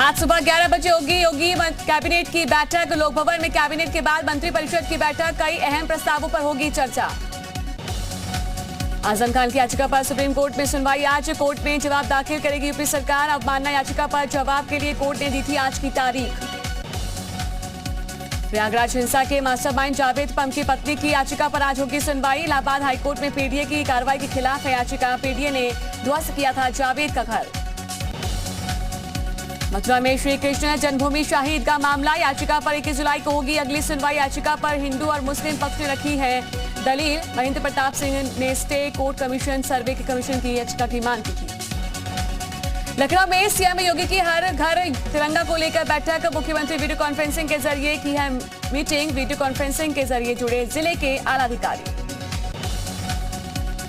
आज सुबह 11 बजे होगी कैबिनेट की बैठक। लोक भवन में कैबिनेट के बाद मंत्रिपरिषद की बैठक। कई अहम प्रस्तावों पर होगी चर्चा। आजम खान की याचिका पर सुप्रीम कोर्ट में सुनवाई आज। कोर्ट में जवाब दाखिल करेगी यूपी सरकार। अवमानना याचिका पर जवाब के लिए कोर्ट ने दी थी आज की तारीख। प्रयागराज हिंसा के मास्टरमाइंड जावेद पम की पत्नी की याचिका पर आज होगी सुनवाई। इलाहाबाद हाईकोर्ट में पीडीए की कार्रवाई के खिलाफ है याचिका। पीडीए ने ध्वस्त किया था जावेद का घर। मथुरा में श्री कृष्ण जन्मभूमि शाही ईदगाह मामला। याचिका पर 21 जुलाई को होगी अगली सुनवाई। याचिका पर हिंदू और मुस्लिम पक्ष ने रखी है दलील। महेंद्र प्रताप सिंह ने स्टे कोर्ट कमीशन सर्वे के कमीशन की याचिका की मांग की थी। लखनऊ में सीएम योगी की हर घर तिरंगा को लेकर बैठक। मुख्यमंत्री वीडियो कॉन्फ्रेंसिंग के जरिए की है मीटिंग। वीडियो कॉन्फ्रेंसिंग के जरिए जुड़े जिले के आला अधिकारी।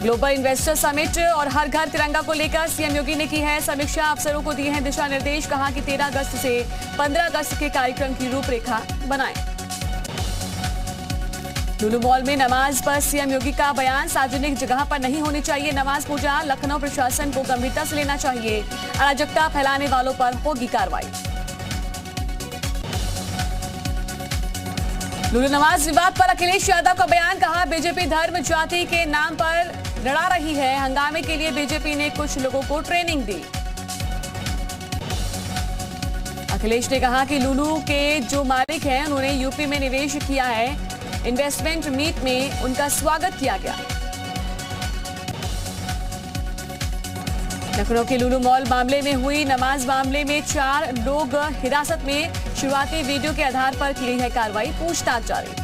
ग्लोबल इन्वेस्टर समिट और हर घर तिरंगा को लेकर सीएम योगी ने की है समीक्षा। अफसरों को दिए हैं दिशा निर्देश। कहा कि 13 अगस्त से 15 अगस्त के कार्यक्रम की रूपरेखा बनाएं। लुलु मॉल में नमाज पर सीएम योगी का बयान। सार्वजनिक जगह पर नहीं होनी चाहिए नमाज पूजा। लखनऊ प्रशासन को गंभीरता से लेना चाहिए। अराजकता फैलाने वालों पर होगी कार्रवाई। लुलु नमाज विवाद पर अखिलेश यादव का बयान। कहा बीजेपी धर्म जाति के नाम पर लड़ा रही है। हंगामे के लिए बीजेपी ने कुछ लोगों को ट्रेनिंग दी। अखिलेश ने कहा कि लुलु के जो मालिक हैं उन्होंने यूपी में निवेश किया है। इन्वेस्टमेंट मीट में उनका स्वागत किया गया। लखनऊ के लुलु मॉल मामले में हुई नमाज मामले में 4 लोग हिरासत में। शुरुआती वीडियो के आधार पर की गई है कार्रवाई। पूछताछ जारी।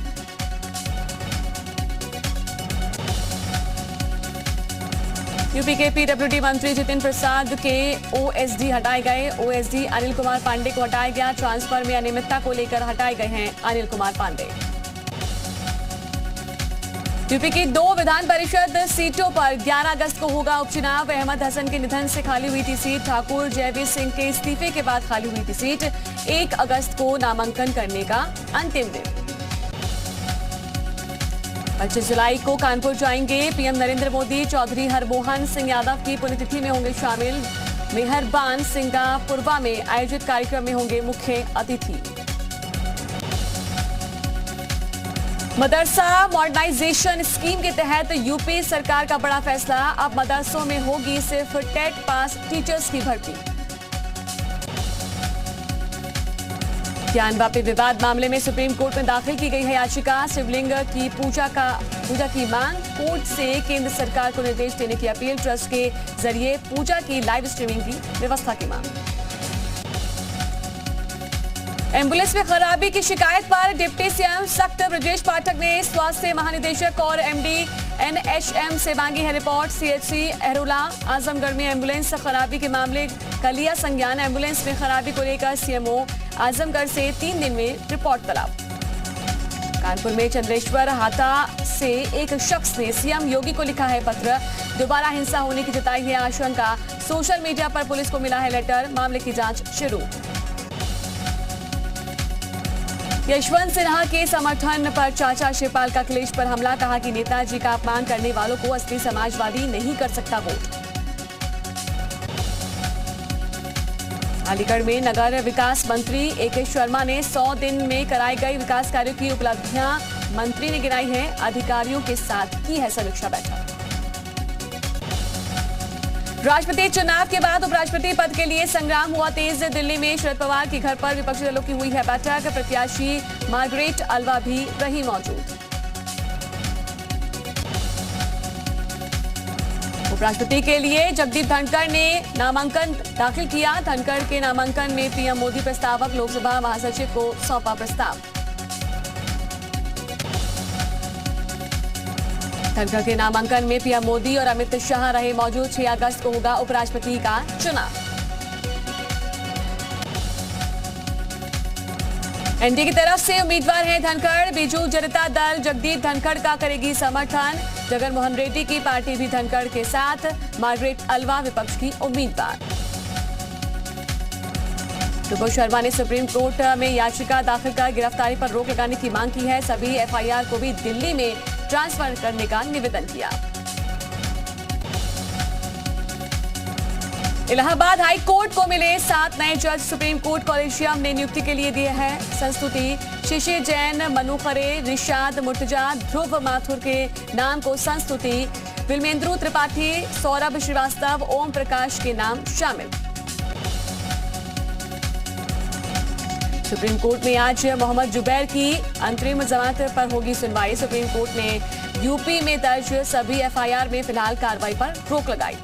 यूपी के पीडब्ल्यूडी मंत्री जितिन प्रसाद के ओएसडी हटाए गए। ओएसडी अनिल कुमार पांडे को हटाया गया। ट्रांसफर में अनियमितता को लेकर हटाए गए हैं अनिल कुमार पांडे। यूपी की 2 विधान परिषद सीटों पर 11 अगस्त को होगा उपचुनाव। अहमद हसन के निधन से खाली हुई थी सीट। ठाकुर जयवीर सिंह के इस्तीफे के बाद खाली हुई थी सीट। 1 अगस्त को नामांकन करने का अंतिम दिन। 25 जुलाई को कानपुर जाएंगे पीएम नरेंद्र मोदी। चौधरी हरमोहन सिंह यादव की पुण्यतिथि में होंगे शामिल। मेहरबान सिंगापुरवा में आयोजित कार्यक्रम में होंगे मुख्य अतिथि। मदरसा मॉडर्नाइजेशन स्कीम के तहत यूपी सरकार का बड़ा फैसला। अब मदरसों में होगी सिर्फ टेट पास टीचर्स की भर्ती। ज्ञानवापी विवाद मामले में सुप्रीम कोर्ट में दाखिल की गई है याचिका। शिवलिंग की पूजा की मांग। कोर्ट से केंद्र सरकार को निर्देश देने की अपील। ट्रस्ट के जरिए पूजा की लाइव स्ट्रीमिंग की व्यवस्था की मांग। एम्बुलेंस में खराबी की शिकायत पर डिप्टी सीएम सख्त। ब्रजेश पाठक ने स्वास्थ्य महानिदेशक और एमडी एनएचएम से मांगी है रिपोर्ट। सीएचसी एहरुला आजमगढ़ में एम्बुलेंस खराबी के मामले का लिया संज्ञान। एम्बुलेंस में खराबी को लेकर सीएमओ आजमगढ़ से 3 दिन में रिपोर्ट तलब। कानपुर में चंद्रेश्वर हाथा से एक शख्स ने सीएम योगी को लिखा है पत्र। दोबारा हिंसा होने की जताई है आशंका। सोशल मीडिया पर पुलिस को मिला है लेटर। मामले की जांच शुरू। यशवंत सिन्हा के समर्थन पर चाचा शिवपाल का अखिलेश पर हमला। कहा कि नेताजी का अपमान करने वालों को असली समाजवादी नहीं कर सकता वोट। अलीगढ़ में नगर विकास मंत्री एके शर्मा ने 100 दिन में कराए गए विकास कार्यों की उपलब्धियां मंत्री ने गिनाई है। अधिकारियों के साथ की है समीक्षा बैठक। राष्ट्रपति चुनाव के बाद उपराष्ट्रपति पद के लिए संग्राम हुआ तेज। दिल्ली में शरद पवार के घर पर विपक्षी दलों की हुई है बैठक। प्रत्याशी मार्गरेट अल्वा भी रही मौजूद। उपराष्ट्रपति के लिए जगदीप धनखड़ ने नामांकन दाखिल किया। धनखड़ के नामांकन में पीएम मोदी प्रस्तावक। लोकसभा महासचिव को सौंपा प्रस्ताव। धनखड़ के नामांकन में पीएम मोदी और अमित शाह रहे मौजूद। 6 अगस्त को होगा उपराष्ट्रपति का चुनाव। एनडीए की तरफ से उम्मीदवार हैं धनखड़। बीजू जनता दल जगदीप धनखड़ का करेगी समर्थन। जगन मोहन रेड्डी की पार्टी भी धनखड़ के साथ। मार्गरेट अल्वा विपक्ष की उम्मीदवार। रुपो शर्मा ने सुप्रीम कोर्ट में याचिका दाखिल कर गिरफ्तारी पर रोक लगाने की मांग की है। सभी एफआईआर को भी दिल्ली में ट्रांसफर करने का निवेदन किया। इलाहाबाद हाई कोर्ट को मिले 7 नए जज। सुप्रीम कोर्ट कॉलेजियम ने नियुक्ति के लिए दिए हैं संस्तुति। शिशिर जैन, मनु खरे, रिशाद मुर्तजा, ध्रुव माथुर के नाम को संस्तुति। विल्मेंद्रु त्रिपाठी, सौरभ श्रीवास्तव, ओम प्रकाश के नाम शामिल। सुप्रीम कोर्ट में आज मोहम्मद जुबैर की अंतरिम जमानत पर होगी सुनवाई। सुप्रीम कोर्ट ने यूपी में दर्ज सभी एफआईआर में फिलहाल कार्रवाई पर रोक लगाई।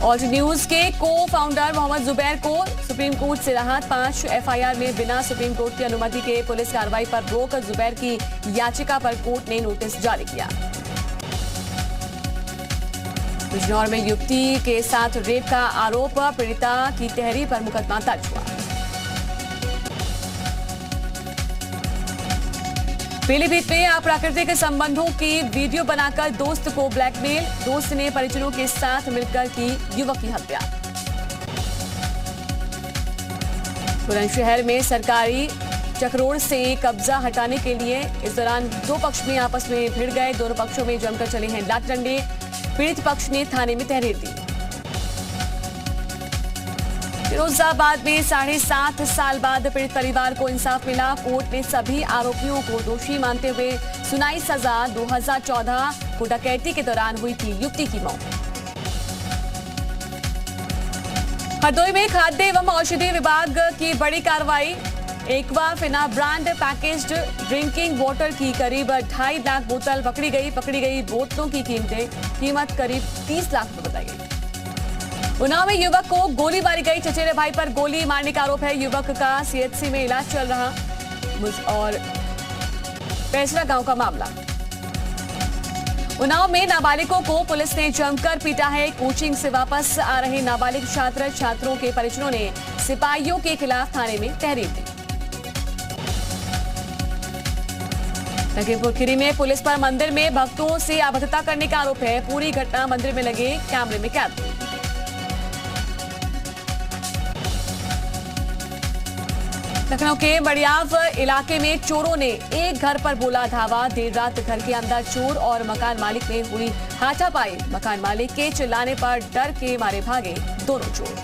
ऑल्ट न्यूज के को फाउंडर मोहम्मद जुबैर को सुप्रीम कोर्ट से राहत। 5 एफआईआर में बिना सुप्रीम कोर्ट की अनुमति के पुलिस कार्रवाई पर रोक। जुबैर की याचिका पर कोर्ट ने नोटिस जारी किया। बिजनौर में युवती के साथ रेप का आरोप, पीड़िता की तहरीर पर मुकदमा दर्ज हुआ। पीलीभीत में अप्राकृतिक संबंधों की वीडियो बनाकर दोस्त को ब्लैकमेल। दोस्त ने परिजनों के साथ मिलकर की युवक की हत्या। बुलंदशहर में सरकारी चक्रोड़ से कब्जा हटाने के लिए इस दौरान 2 पक्ष में आपस में भिड़ गए। दोनों पक्षों में जमकर चले हैं लाठ डंडे। पीड़ित पक्ष ने थाने में तहरीर दी। फिरोजाबाद में 7.5 साल बाद पीड़ित परिवार को इंसाफ मिला। कोर्ट ने सभी आरोपियों को दोषी मानते हुए सुनाई सजा। 2014 को डकैती के दौरान हुई थी युवती की मौत। हरदोई में खाद्य एवं औषधि विभाग की बड़ी कार्रवाई। Aquafina brand packaged drinking water की करीब 2.5 लाख बोतल पकड़ी गई बोतलों की कीमत करीब 30 लाख रुपए बताई गई। उन्नाव में युवक को गोली मारी गई। चचेरे भाई पर गोली मारने का आरोप है। युवक का सीएचसी में इलाज चल रहा। और पैसरा गांव का मामला। उन्नाव में नाबालिगों को पुलिस ने जमकर पीटा है। कोचिंग से वापस आ रहे नाबालिग छात्रों के परिजनों ने सिपाहियों के खिलाफ थाने में तहरीर दी। लखीमपुर खीरी में पुलिस पर मंदिर में भक्तों से अभद्रता करने का आरोप है। पूरी घटना मंदिर में लगे कैमरे में कैद। लखनऊ के बड़ियाव इलाके में चोरों ने एक घर पर बोला धावा। देर रात घर के अंदर चोर और मकान मालिक में हुई हाथापाई। मकान मालिक के चिल्लाने पर डर के मारे भागे दोनों चोर।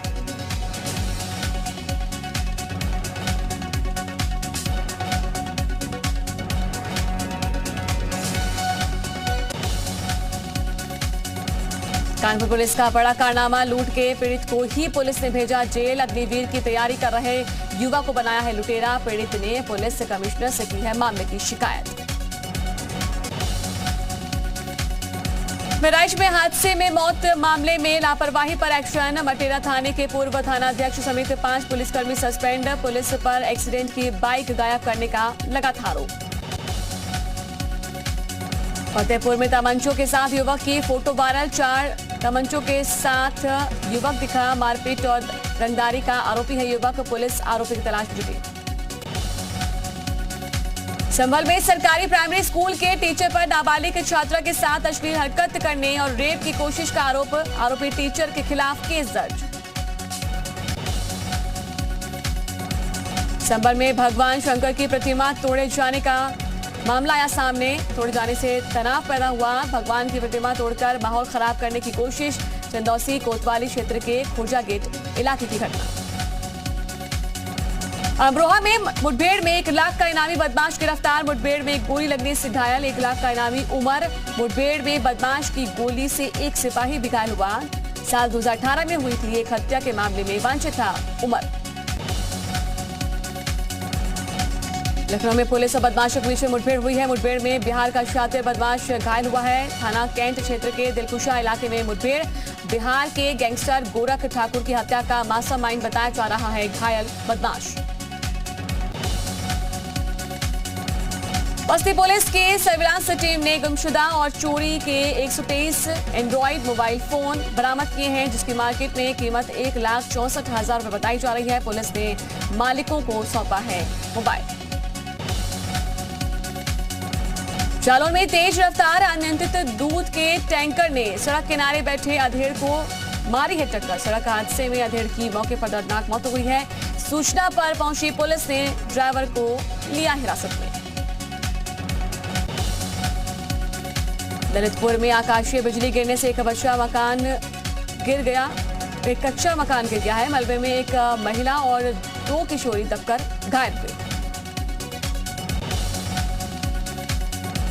कानपुर पुलिस का बड़ा कारनामा। लूट के पीड़ित को ही पुलिस ने भेजा जेल। अग्निवीर की तैयारी कर रहे युवा को बनाया है लुटेरा। पीड़ित ने पुलिस कमिश्नर से की है मामले की शिकायत। महराइच में हादसे में मौत मामले में लापरवाही पर एक्शन। मटेरा थाने के पूर्व थानाध्यक्ष समेत 5 पुलिसकर्मी सस्पेंड। पुलिस पर एक्सीडेंट की बाइक गायब करने का लगा था आरोप। फतेहपुर में तमंचों के साथ युवक की फोटो वायरल। 4 तमंचों के साथ युवक दिखा। मारपीट और रंगदारी का आरोपी है युवक। पुलिस आरोपी की तलाश में जुटी। संभल में सरकारी प्राइमरी स्कूल के टीचर पर नाबालिग छात्रा के साथ अश्लील हरकत करने और रेप की कोशिश का आरोप। आरोपी टीचर के खिलाफ केस दर्ज। संभल में भगवान शंकर की प्रतिमा तोड़े जाने का मामला आया सामने। तोड़े जाने से तनाव पैदा हुआ। भगवान की प्रतिमा तोड़कर माहौल खराब करने की कोशिश। चंदौसी कोतवाली क्षेत्र के खुर्जा गेट इलाके की घटना। अमरोहा में मुठभेड़ में 1 लाख का इनामी बदमाश गिरफ्तार। मुठभेड़ में गोली लगने से घायल 1 लाख का इनामी उमर। मुठभेड़ में बदमाश की गोली से एक सिपाही भी घायल हुआ। साल 2018 में हुई थी एक हत्या के मामले में वांछित था उमर। लखनऊ में पुलिस और बदमाशों के बीच मुठभेड़ हुई है। मुठभेड़ में बिहार का शातिर बदमाश घायल हुआ है। थाना कैंट क्षेत्र के दिलकुशा इलाके में मुठभेड़। बिहार के गैंगस्टर गोरख ठाकुर की हत्या का मास्टरमाइंड बताया जा रहा है घायल बदमाश। बस्ती पुलिस के सर्विलांस टीम ने गुमशुदा और चोरी के 123 एंड्रॉइड मोबाइल फोन बरामद किए हैं, जिसकी मार्केट में कीमत 1,64,000 रुपए बताई जा रही है। पुलिस ने मालिकों को सौंपा है मोबाइल। जालौन में तेज रफ्तार अनियंत्रित दूध के टैंकर ने सड़क किनारे बैठे अधेड़ को मारी है टक्कर। सड़क हादसे में अधेड़ की मौके पर दर्दनाक मौत हुई है। सूचना पर पहुंची पुलिस ने ड्राइवर को लिया हिरासत में। ललितपुर में आकाशीय बिजली गिरने से एक बच्चा मकान गिर गया, एक कच्चा मकान गिर गया है। मलबे में एक महिला और 2 किशोरी दबकर घायल हुए।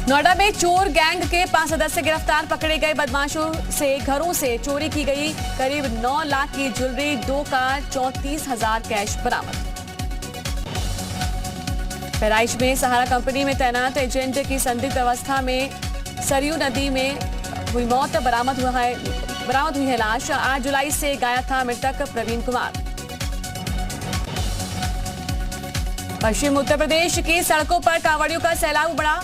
नोएडा में चोर गैंग के 5 सदस्य गिरफ्तार, पकड़े गए बदमाशों से घरों से चोरी की गई करीब 9 लाख की ज्वेलरी, 2 कार, 34,000 कैश बरामद। बहराइच में सहारा कंपनी में तैनात एजेंट की संदिग्ध अवस्था में सरयू नदी में हुई मौत, बरामद हुई है लाश। 8 जुलाई से गायब था मृतक प्रवीण कुमार। पश्चिम उत्तर प्रदेश की सड़कों पर कांवड़ियों का सैलाब बढ़ा,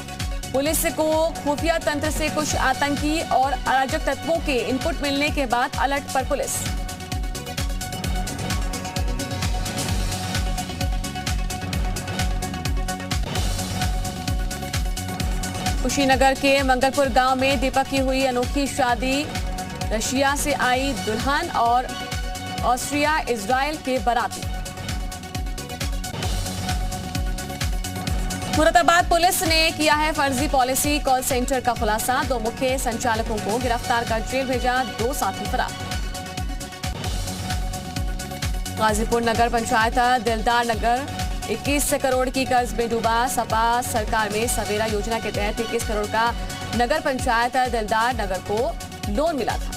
पुलिस को खुफिया तंत्र से कुछ आतंकी और अराजक तत्वों के इनपुट मिलने के बाद अलर्ट पर पुलिस। कुशीनगर के मंगलपुर गांव में दीपक की हुई अनोखी शादी, रशिया से आई दुल्हन और ऑस्ट्रिया इजराइल के बाराती। मुरादाबाद पुलिस ने किया है फर्जी पॉलिसी कॉल सेंटर का खुलासा, 2 मुख्य संचालकों को गिरफ्तार कर जेल भेजा, 2 साथी फरार। गाजीपुर नगर पंचायत दिलदार नगर 21 करोड़ की कर्ज में डूबा, सपा सरकार में सवेरा योजना के तहत 21 करोड़ का नगर पंचायत दिलदार नगर को लोन मिला था।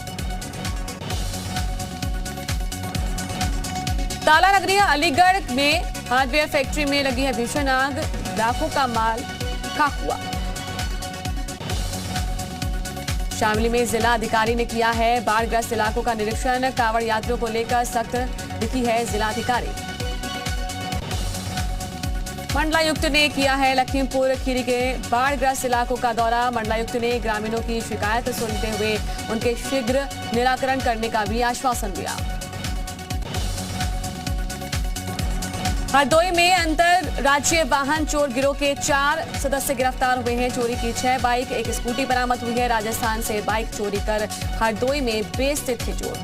ताला नगरी अलीगढ़ में हार्डवेयर फैक्ट्री में लगी है भीषण आग, लाखों का माल खाक हुआ। शामली में जिला अधिकारी ने किया है बाढ़ग्रस्त इलाकों का निरीक्षण, कांवड़ यात्रियों को लेकर सख्त दिखी है जिलाधिकारी। मंडलायुक्त ने किया है लखीमपुर खीरी के बाढ़ग्रस्त इलाकों का दौरा, मंडलायुक्त ने ग्रामीणों की शिकायत सुनते हुए उनके शीघ्र निराकरण करने का भी आश्वासन दिया। हरदोई में अंतर राज्य वाहन चोर गिरोह के 4 सदस्य गिरफ्तार हुए हैं, चोरी की 6 बाइक, 1 स्कूटी बरामद हुई है। राजस्थान से बाइक चोरी कर हरदोई में बेचते थे चोर।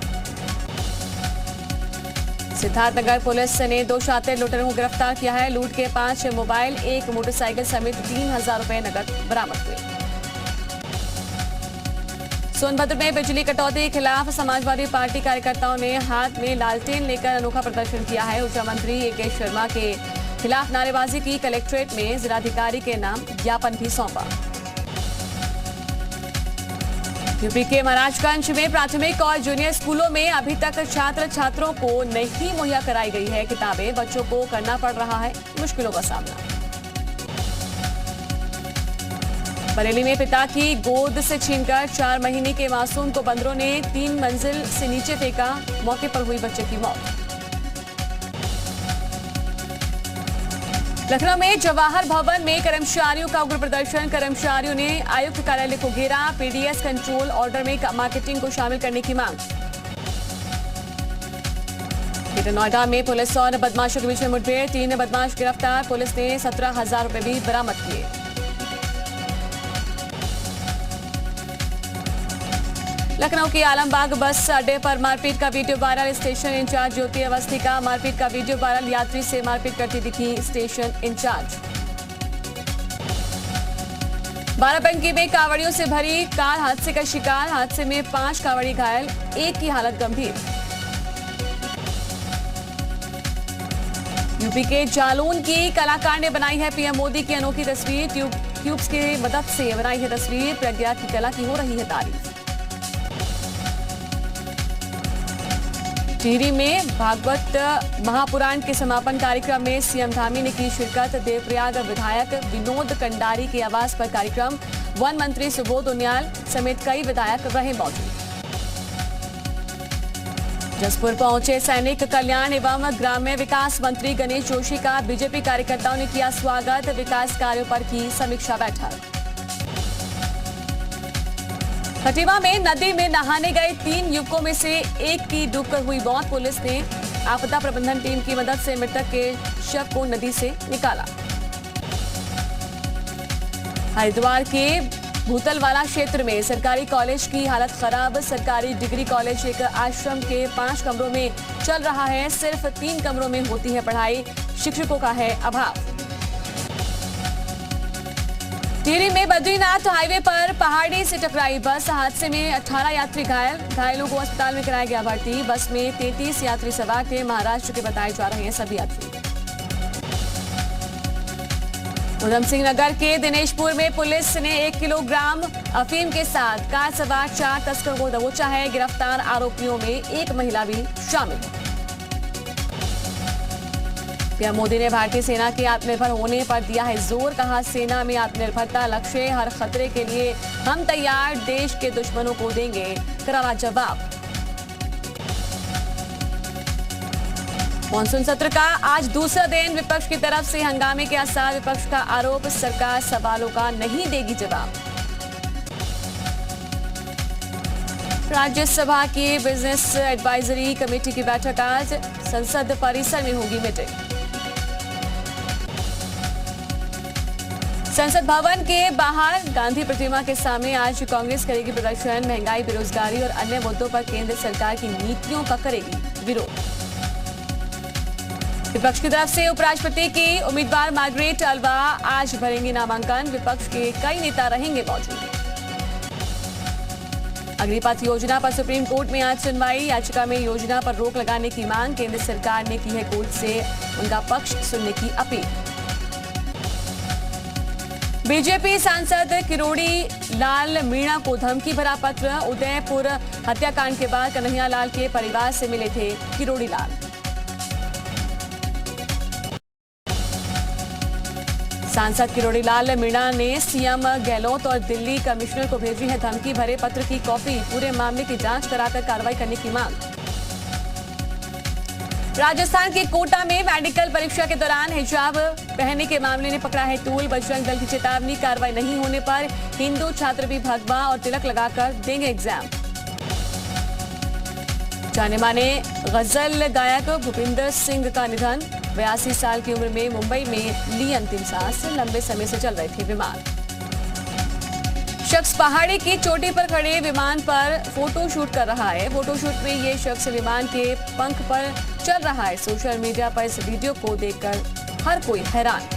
सिद्धार्थनगर पुलिस ने 2 शातिर लुटेरों को गिरफ्तार किया है, लूट के 5 मोबाइल, 1 मोटरसाइकिल समेत 3,000 रुपए नकद बरामद हुए। सोनभद्र में बिजली कटौती के खिलाफ समाजवादी पार्टी कार्यकर्ताओं ने हाथ में लालटेन लेकर अनोखा प्रदर्शन किया है। ऊर्जा मंत्री ए.के. शर्मा के खिलाफ नारेबाजी की, कलेक्ट्रेट में जिलाधिकारी के नाम ज्ञापन भी सौंपा। यूपी के महाराजगंज में प्राथमिक और जूनियर स्कूलों में अभी तक छात्र छात्रों को नहीं मुहैया कराई गई है किताबें, बच्चों को करना पड़ रहा है मुश्किलों का सामना। बरेली में पिता की गोद से छीनकर 4 महीने के मासूम को बंदरों ने 3 मंजिल से नीचे फेंका, मौके पर हुई बच्चे की मौत। लखनऊ में जवाहर भवन में कर्मचारियों का उग्र प्रदर्शन, कर्मचारियों ने आयुक्त कार्यालय को घेरा, पीडीएस कंट्रोल ऑर्डर में मार्केटिंग को शामिल करने की मांग। ग्रेटर नोएडा में पुलिस और बदमाशों के बीच में मुठभेड़, 3 बदमाश गिरफ्तार, पुलिस ने 17,000 रुपए भी बरामद किए। लखनऊ के आलमबाग बस अड्डे पर मारपीट का वीडियो वायरल, स्टेशन इंचार्ज ज्योति अवस्थी का मारपीट का वीडियो वायरल, यात्री से मारपीट करती दिखी स्टेशन इंचार्ज। बाराबंकी में कांवड़ियों से भरी कार हादसे का शिकार, हादसे में 5 कांवड़ी घायल, 1 की हालत गंभीर। यूपी के जालौन की कलाकार ने बनाई है पीएम मोदी की अनोखी तस्वीर, ट्यूब्स की मदद से बनाई है तस्वीर, प्रज्ञा की कला की हो रही है तारीफ। टिहरी में भागवत महापुराण के समापन कार्यक्रम में सीएम धामी ने की शिरकत, देवप्रयाग विधायक विनोद कंडारी के आवास पर कार्यक्रम, वन मंत्री सुबोध उनियाल समेत कई विधायक रहे मौजूद। जसपुर पहुंचे सैनिक कल्याण एवं ग्राम्य विकास मंत्री गणेश जोशी का बीजेपी कार्यकर्ताओं ने किया स्वागत, विकास कार्यों पर की समीक्षा बैठक। खटीमा में नदी में नहाने गए 3 युवकों में से 1 की डूबकर हुई मौत, पुलिस ने आपदा प्रबंधन टीम की मदद से मृतक के शव को नदी से निकाला। हरिद्वार के भूतलवाला क्षेत्र में सरकारी कॉलेज की हालत खराब, सरकारी डिग्री कॉलेज एक आश्रम के 5 कमरों में चल रहा है, सिर्फ 3 कमरों में होती है पढ़ाई, शिक्षकों का है अभाव। टिहरी में बद्रीनाथ हाईवे पर पहाड़ी से टकराई बस। हादसे में 18 यात्री घायल। घायलों को अस्पताल में कराया गया भर्ती। बस में 33 यात्री सवार थे। महाराष्ट्र के बताए जा रहे हैं सभी यात्री। उधम सिंह नगर के दिनेशपुर में पुलिस ने 1 किलोग्राम अफीम के साथ कार सवार 4 तस्करों को दबोचा है। गिरफ्तार आरोपियों में एक महिला भी शामिल है। पीएम मोदी ने भारतीय सेना के आत्मनिर्भर होने पर दिया है जोर। कहा, सेना में आत्मनिर्भरता लक्ष्य, हर खतरे के लिए हम तैयार, देश के दुश्मनों को देंगे करारा जवाब। मॉनसून सत्र का आज दूसरा दिन। विपक्ष की तरफ से हंगामे के आसार। विपक्ष का आरोप, सरकार सवालों का नहीं देगी जवाब। राज्यसभा की बिजनेस एडवाइजरी कमेटी की बैठक आज। संसद परिसर में होगी मीटिंग। संसद भवन के बाहर गांधी प्रतिमा के सामने आज कांग्रेस करेगी प्रदर्शन। महंगाई, बेरोजगारी और अन्य मुद्दों पर केंद्र सरकार की नीतियों का करेगी विरोध। विपक्ष की तरफ से उपराष्ट्रपति की उम्मीदवार मार्गरेट अल्वा आज भरेंगी नामांकन। विपक्ष के कई नेता रहेंगे मौजूद। अग्निपथ योजना पर सुप्रीम कोर्ट में आज सुनवाई। याचिका में योजना पर रोक लगाने की मांग। केंद्र सरकार ने की है कोर्ट से उनका पक्ष सुनने की अपील। बीजेपी सांसद किरोड़ी लाल मीणा को धमकी भरा पत्र। उदयपुर हत्याकांड के बाद कन्हैया लाल के परिवार से मिले थे किरोड़ी लाल। सांसद किरोड़ी लाल मीणा ने सीएम गहलोत और दिल्ली कमिश्नर को भेजी है धमकी भरे पत्र की कॉपी। पूरे मामले की जांच कराकर कार्रवाई करने की मांग। राजस्थान के कोटा में मेडिकल परीक्षा के दौरान हिजाब पहनने के मामले ने पकड़ा है तूल। बजरंग दल की चेतावनी, कार्रवाई नहीं होने पर हिंदू छात्र भी भगवा और तिलक लगाकर देंगे एग्जाम। जाने माने गजल गायक भूपिंदर सिंह का निधन। 82 साल की उम्र में मुंबई में ली अंतिम सांस। लंबे समय से चल रहे थे बीमार। शख्स पहाड़ी की चोटी पर खड़े विमान पर फोटो शूट कर रहा है। फोटोशूट में ये शख्स विमान के पंख पर चल रहा है। सोशल मीडिया पर इस वीडियो को देखकर हर कोई हैरान है।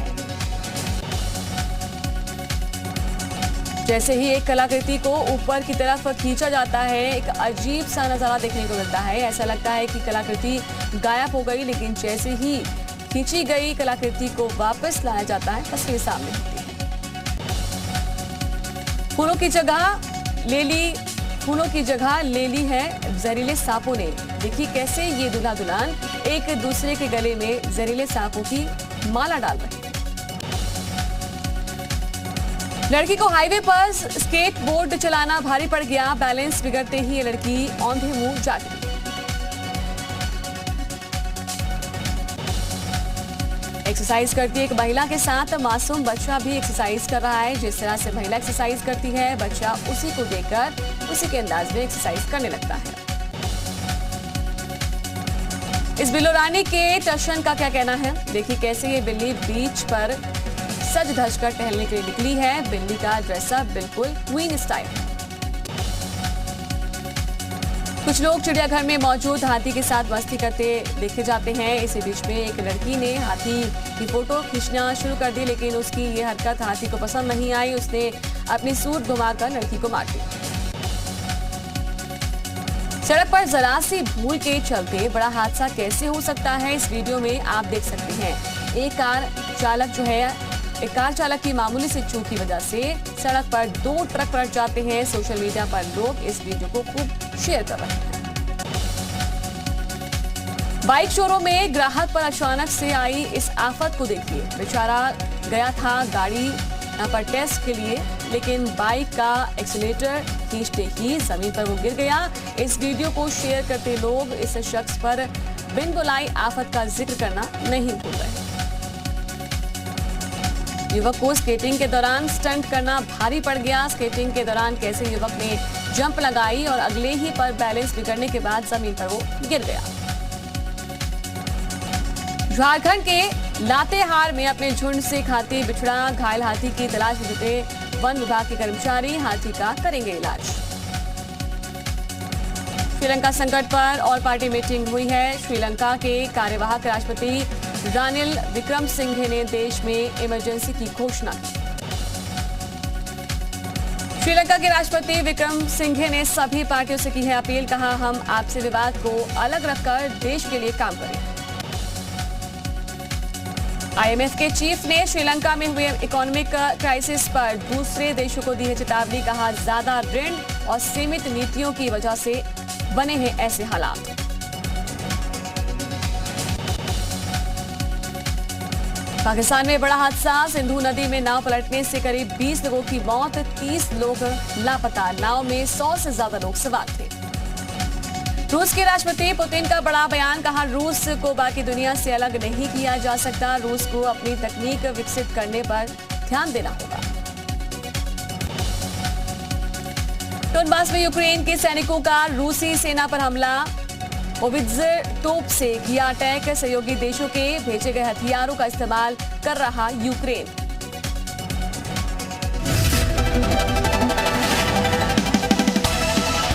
जैसे ही एक कलाकृति को ऊपर की तरफ खींचा जाता है, एक अजीब सा नजारा देखने को मिलता है। ऐसा लगता है कि कलाकृति गायब हो गई, लेकिन जैसे ही खींची गई कलाकृति को वापस लाया जाता है, तस्वीर सामने होती है। फूलों की जगह ले ली है जहरीले सांपों ने। देखिए कैसे ये दूल्हा दुल्हन एक दूसरे के गले में जहरीले सांपों की माला डाल रहे हैं। लड़की को हाईवे पर स्केट बोर्ड चलाना भारी पड़ गया। बैलेंस बिगड़ते ही ये लड़की औंधे मुंह जा गिरी। एक्सरसाइज करती एक महिला के साथ मासूम बच्चा भी एक्सरसाइज कर रहा है। जिस तरह से महिला एक्सरसाइज करती है, बच्चा उसी को देखकर उसी के अंदाज में एक्सरसाइज करने लगता है। इस बिल्लो रानी के टशन का क्या कहना है? देखिए कैसे ये बिल्ली बीच पर सज धज कर टहलने के लिए निकली है। बिल्ली का ड्रेसअप बिल्कुल क्वीन स्टाइल है। कुछ लोग चिड़ियाघर में मौजूद हाथी के साथ मस्ती करते देखे जाते हैं। इसी बीच में एक लड़की ने हाथी की फोटो खींचना शुरू कर दी, लेकिन उसकी ये हरकत हाथी को पसंद नहीं आई। उसने अपनी सूंड घुमाकर लड़की को मार दिया। सड़क पर जरा सी भूल के चलते बड़ा हादसा कैसे हो सकता है, इस वीडियो में आप देख सकते हैं। एक कार चालक की मामूली से चूक की वजह से सड़क पर 2 ट्रक पलट जाते हैं। सोशल मीडिया पर लोग इस वीडियो को खूब शेयर कर रहे हैं। बाइक शोरूम में ग्राहक पर अचानक से आई इस आफत को देखिए। बेचारा गया था गाड़ी पर टेस्ट के लिए, लेकिन बाइक का एक्सीलेटर खींचते ही जमीन पर वो गिर गया। इस वीडियो को शेयर करते लोग इस शख्स पर बिन बुलाई आफत का जिक्र करना नहीं भूल रहे। युवक को स्केटिंग के दौरान स्टंट करना भारी पड़ गया। स्केटिंग के दौरान कैसे युवक ने जंप लगाई और अगले ही पर बैलेंस बिगड़ने के बाद जमीन पर वो गिर गया। झारखंड के लातेहार में अपने झुंड से खाती बिछड़ा घायल हाथी की तलाश में जुटे वन विभाग के कर्मचारी हाथी का करेंगे इलाज। श्रीलंका संकट पर और पार्टी मीटिंग हुई है। श्रीलंका के कार्यवाहक राष्ट्रपति रानिल विक्रमसिंघे ने देश में इमरजेंसी की घोषणा की। श्रीलंका के राष्ट्रपति विक्रम सिंघे ने सभी पार्टियों से की है अपील, कहा हम आपसी विवाद को अलग रखकर देश के लिए काम करें। आईएमएफ के चीफ ने श्रीलंका में हुए इकोनॉमिक क्राइसिस पर दूसरे देशों को दी है चेतावनी, कहा ज्यादा ऋण और सीमित नीतियों की वजह से बने हैं ऐसे हालात। पाकिस्तान में बड़ा हादसा, सिंधु नदी में नाव पलटने से करीब 20 लोगों की मौत, 30 लोग लापता। नाव में 100 से ज्यादा लोग सवार थे। रूस के राष्ट्रपति पुतिन का बड़ा बयान, कहा रूस को बाकी दुनिया से अलग नहीं किया जा सकता, रूस को अपनी तकनीक विकसित करने पर ध्यान देना होगा। डोनबास में यूक्रेन के सैनिकों का रूसी सेना पर हमला, होवित्जर तोप से किया अटैक, सहयोगी देशों के भेजे गए हथियारों का इस्तेमाल कर रहा यूक्रेन।